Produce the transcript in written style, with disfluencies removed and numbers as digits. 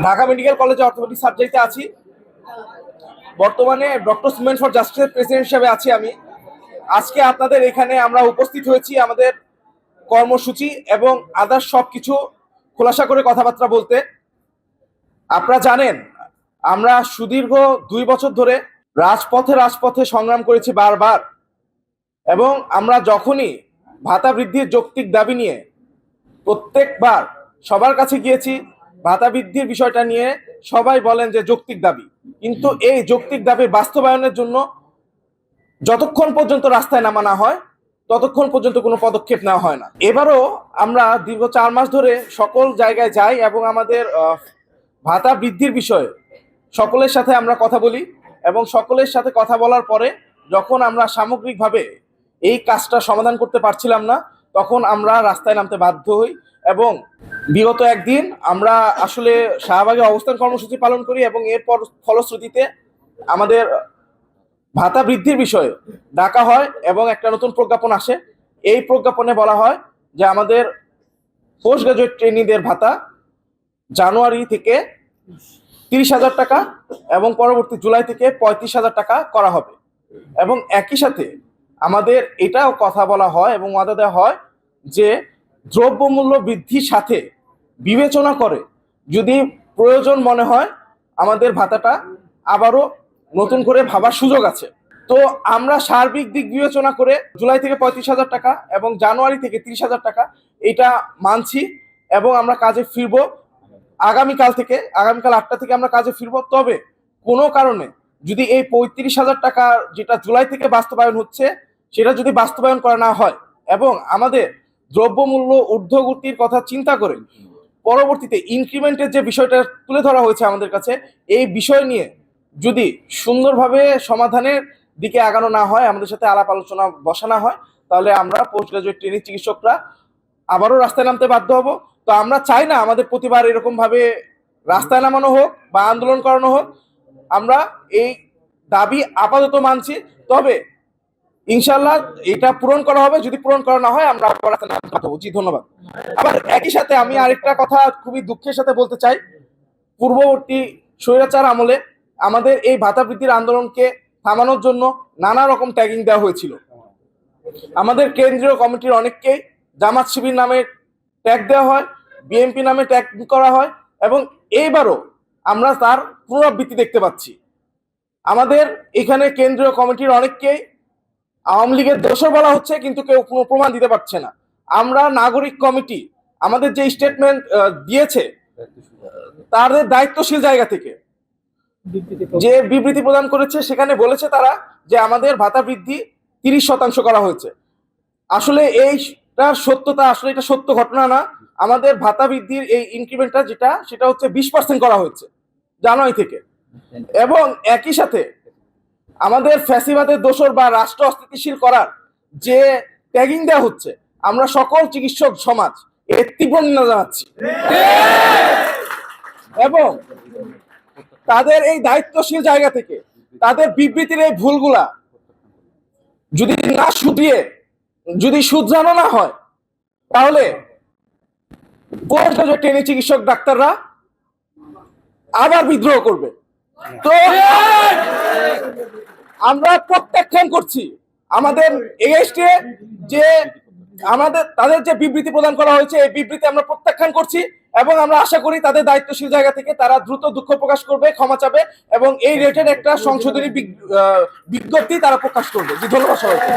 Dhaka medical কলেজে orthopaedic সার্জারিতে আছি। বর্তমানে ডক্টর উইমেন ফর জাস্টিসের প্রেসিডেন্ট হিসেবে আছি আমি। আজকে আপনাদের এখানে আমরা উপস্থিত হয়েছি আমাদের কর্মসূচি এবং আদার্স সব কিছু খোলাসা করে কথাবার্তা বলতে। আপনারা জানেন আমরা সুদীর্ঘ 2 বছর ধরে রাজপথে সংগ্রাম করেছি বারবার, এবং আমরা যখনই ভাতা বৃদ্ধির যৌক্তিক দাবি নিয়ে প্রত্যেকবার সবার কাছে গিয়েছি, ভাতা বৃদ্ধির বিষয়টা নিয়ে সবাই বলেন যে যৌক্তিক দাবি, কিন্তু এই যৌক্তিক দাবির বাস্তবায়নের জন্য যতক্ষণ পর্যন্ত রাস্তায় নামা না হয় ততক্ষণ পর্যন্ত কোনো পদক্ষেপ নেওয়া হয় না। এবারও আমরা দীর্ঘ 4 মাস ধরে সকল জায়গায় যাই এবং আমাদের ভাতা বৃদ্ধির বিষয়ে সকলের সাথে আমরা কথা বলি, এবং সকলের সাথে কথা বলার পরে যখন আমরা সামগ্রিকভাবে এই কাজটা সমাধান করতে পারছিলাম না, তখন আমরা রাস্তায় নামতে বাধ্য হই। এবং বিগত একদিন আমরা আসলে শাহবাগে অবস্থান কর্মসূচি পালন করি, এবং এর ফলশ্রুতিতে আমাদের ভাতা বৃদ্ধির বিষয়ে ডাকা হয় এবং একটা নতুন প্রজ্ঞাপন আসে। এই প্রজ্ঞাপনে বলা হয় যে আমাদের পোস্ট গ্রাজুয়েট ট্রেনিদের ভাতা জানুয়ারি থেকে 30,000 টাকা এবং পরবর্তী জুলাই থেকে 35,000 টাকা করা হবে। এবং একই সাথে আমাদের এটাও কথা বলা হয় এবং ওয়াদা দেওয়া হয় যে দ্রব্যমূল্য বৃদ্ধির সাথে বিবেচনা করে যদি প্রয়োজন মনে হয় আমাদের ভাতাটা আবারও নতুন করে ভাবার সুযোগ আছে। তো আমরা সার্বিক দিক বিবেচনা করে জুলাই থেকে 35,000 টাকা এবং জানুয়ারি থেকে 30,000 টাকা এটা মানছি, এবং আমরা কাজে ফিরবো আগামীকাল 8টা থেকে আমরা কাজে ফিরবো। তবে কোনো কারণে যদি এই 35,000 টাকা যেটা জুলাই থেকে বাস্তবায়ন হচ্ছে সেটা যদি বাস্তবায়ন করা না হয়, এবং আমাদের দ্রব্যমূল্য ঊর্ধ্বগতির কথা চিন্তা করে পরবর্তীতে ইনক্রিমেন্টের যে বিষয়টা তুলে ধরা হয়েছে আমাদের কাছে, এই বিষয় নিয়ে যদি সুন্দরভাবে সমাধানের দিকে আগানো না হয়, আমাদের সাথে আলাপ আলোচনা বসানো হয়, তাহলে আমরা পোস্ট গ্রাজুয়েট ট্রেনিং চিকিৎসকরা আবারও রাস্তায় নামতে বাধ্য হব। তো আমরা চাই না আমাদের প্রতিবার এরকম ভাবে রাস্তায় নামানো হোক বা আন্দোলন করানো হোক। আমরা এই দাবি আপাতত মানছি, তবে ইনশাল্লাহ এটা পূরণ করা হবে। যদি পূরণ করা না হয় আমরা আবার রাস্তায় নামতে বাধ্য হব। জি, ধন্যবাদ। আবার একই সাথে আমি আরেকটা কথা খুবই দুঃখের সাথে বলতে চাই। পূর্ববর্তী স্বৈরাচার আমলে আমাদের এই ভাতা বৃদ্ধির আন্দোলনকে থামানোর জন্য নানা রকম ট্যাগিং দেওয়া হয়েছিল। আমাদের কেন্দ্রীয় কমিটির অনেককেই জামাত শিবির নামে ট্যাগ দেওয়া হয়, বিএনপি নামে ট্যাগ করা হয়, এবং এইবারও আমরা তার পুনরাবৃত্তি দেখতে পাচ্ছি। আমাদের এখানে কেন্দ্রীয় কমিটির অনেককেই আওয়ামী লীগের দোষর বলা হচ্ছে, কিন্তু কেউ কোনো প্রমাণ দিতে পারছে না। আমরা নাগরিক কমিটি আমাদের যে স্টেটমেন্ট দিয়েছে তাদের দায়িত্বশীল জায়গা থেকে যে বিবৃতি প্রদান করেছে, সেখানে বলেছে তারা যে আমাদের ভাতা বৃদ্ধি 30% করা হয়েছে। আসলে এইটার সত্যতা, আসলে এটা সত্য ঘটনা না। আমাদের ভাতা বৃদ্ধির এই ইনক্রিমেন্টটা সেটা হচ্ছে 20% করা হয়েছে জানুয়ারি থেকে। এবং একই সাথে আমাদের ফ্যাসিবাদের দোসর বা রাষ্ট্র অস্থিতিশীল করার যে ট্যাগিং দেওয়া হচ্ছে, আমরা সকল চিকিৎসক সমাজ এর তীব্র নিন্দা জানাচ্ছি, এবং তাদের এই দায়িত্বশীল জায়গা থেকে তাদের বিবৃতির এই ভুলগুলা যদি না শুধিয়ে যদি শুধরানো না হয়, তাহলে পোস্ট গ্রাজুয়েট ট্রেনিং চিকিৎসক ডাক্তাররা আবার বিদ্রোহ করবে। তো আমরা প্রত্যাখ্যান করছি আমাদের এগেইনস্টে যে তাদের যে বিবৃতি প্রদান করা হয়েছে, এই বিবৃতি আমরা প্রত্যাখ্যান করছি, এবং আমরা আশা করি তাদের দায়িত্বশীল জায়গা থেকে তারা দ্রুত দুঃখ প্রকাশ করবে, ক্ষমা চাবে, এবং এই রেটের একটা সংশোধনী বিজ্ঞপ্তি তারা প্রকাশ করবে। ধন্যবাদ সবাইকে।